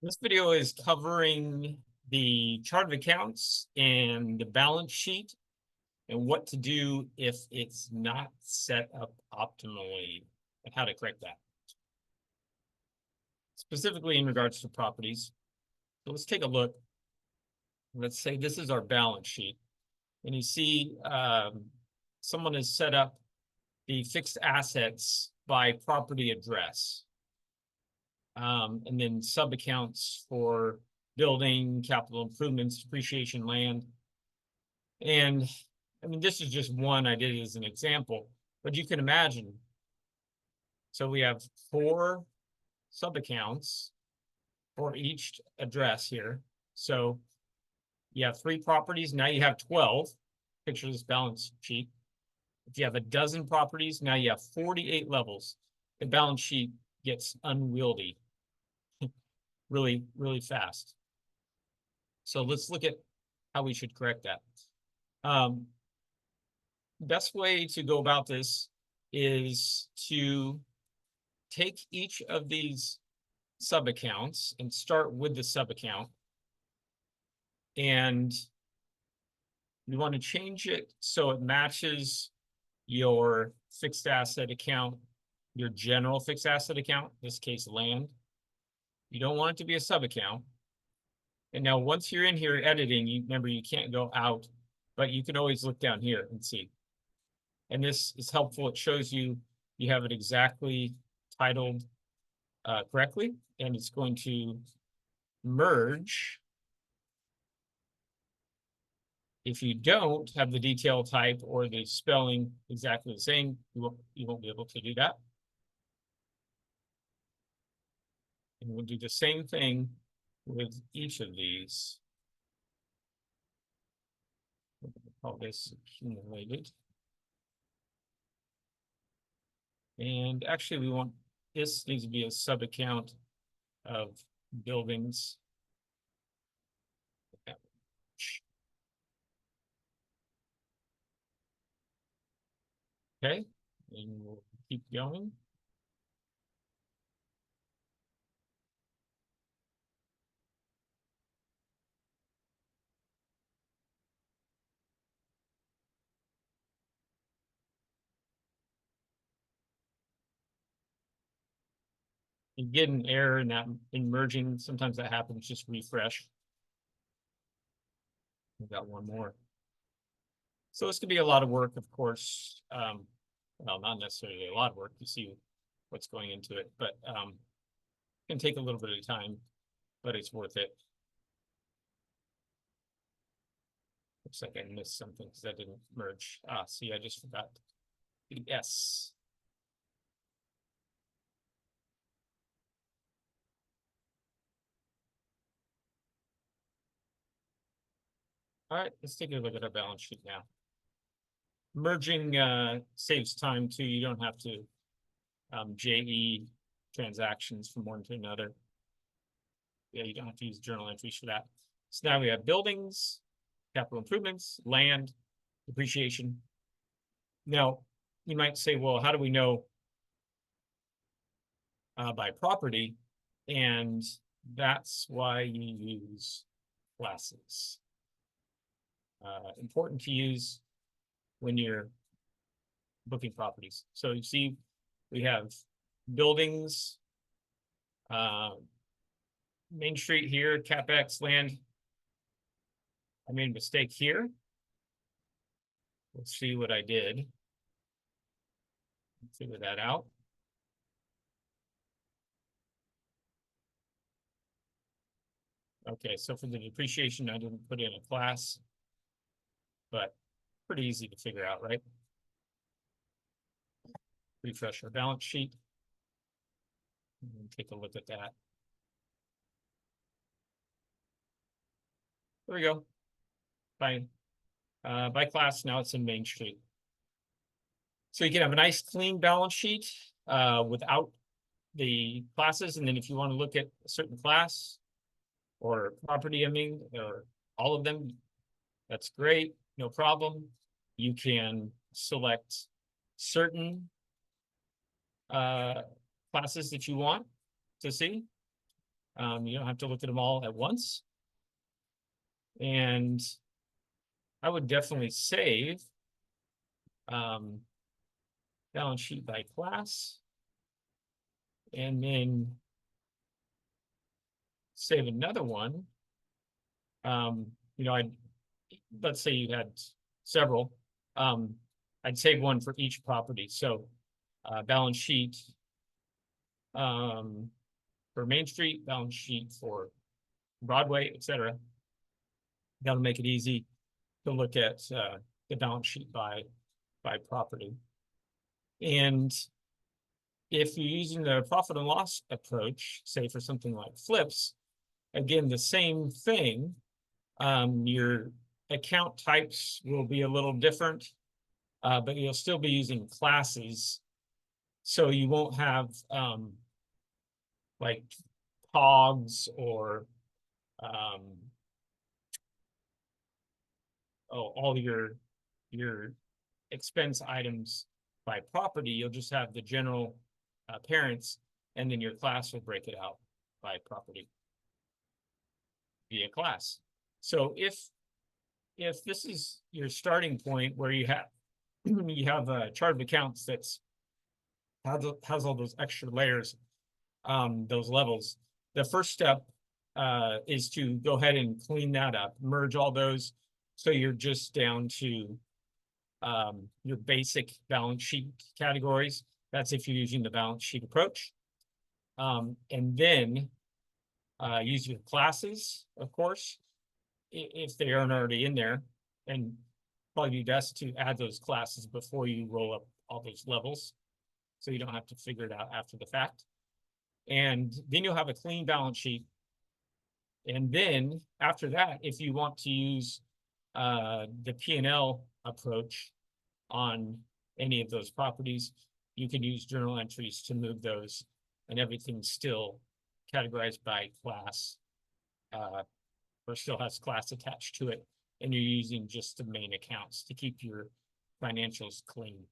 This video is covering the chart of accounts and the balance sheet and what to do if it's not set up optimally and how to correct that. Specifically in regards to properties. So let's take a look. Let's say this is our balance sheet. And you see someone has set up the fixed assets by property address. And then sub accounts for building, capital improvements, depreciation, land. And I mean, this is just one I did as an example, but you can imagine. So we have 4 sub accounts for each address here. So you have 3 properties, now you have 12. Picture this balance sheet. If you have a dozen properties, now you have 48 levels. The balance sheet gets unwieldy really, really fast. So let's look at how we should correct that. Best way to go about this is to take each of these sub accounts and start with the sub account. And you want to change it so it matches your fixed asset account, your general fixed asset account, in this case, land. You don't want it to be a sub account. And now once you're in here editing, remember you can't go out, but you can always look down here and see. And this is helpful. It shows you have it exactly titled correctly, and it's going to merge. If you don't have the detail type or the spelling exactly the same, you won't be able to do that. And we'll do the same thing with each of these. We'll call this accumulated. And actually, this needs to be a sub account of buildings. Okay, and we'll keep going. You get an error in merging. Sometimes that happens. Just refresh. We've got one more. So this could be a lot of work, of course. Well, not necessarily a lot of work to see what's going into it, but it can take a little bit of time, but it's worth it. Looks like I missed something because that didn't merge. See, I just forgot the S. All right, let's take a look at our balance sheet now. Merging saves time too. You don't have to JE transactions from one to another. Yeah, you don't have to use journal entries for that. So now we have buildings, capital improvements, land, depreciation. Now, you might say, well, how do we know by property? And that's why you use classes. Important to use when you're booking properties. So you see, we have buildings, Main Street here, CapEx, land. I made a mistake here. Let's see what I did. Figure that out. Okay, so for the depreciation, I didn't put in a class, but pretty easy to figure out, right? Refresh our balance sheet and take a look at that. There we go. By class, now it's in Main Street. So you can have a nice clean balance sheet without the classes. And then if you want to look at a certain class or property, or all of them, that's great, no problem. You can select certain classes that you want to see. You don't have to look at them all at once. And I would definitely save balance sheet by class, and then save another one. Let's say you had several. I'd save one for each property. So balance sheet for Main Street, balance sheet for Broadway, etc. That'll make it easy to look at the balance sheet by property. And if you're using the profit and loss approach, say for something like flips, again, the same thing. Your account types will be a little different, but you'll still be using classes. So you won't have like hogs or all your expense items by property. You'll just have the general parents, and then your class will break it out by property via class. So if this is your starting point where you have a chart of accounts that's has all those extra layers, those levels, the first step is to go ahead and clean that up, merge all those, so you're just down to your basic balance sheet categories. That's if you're using the balance sheet approach. And then use your classes, of course, if they aren't already in there, and probably be best to add those classes before you roll up all those levels, so you don't have to figure it out after the fact. And then you'll have a clean balance sheet. And then after that, if you want to use the P&L approach on any of those properties, you can use journal entries to move those, and everything's still categorized by class, or still has class attached to it, and you're using just the main accounts to keep your financials clean.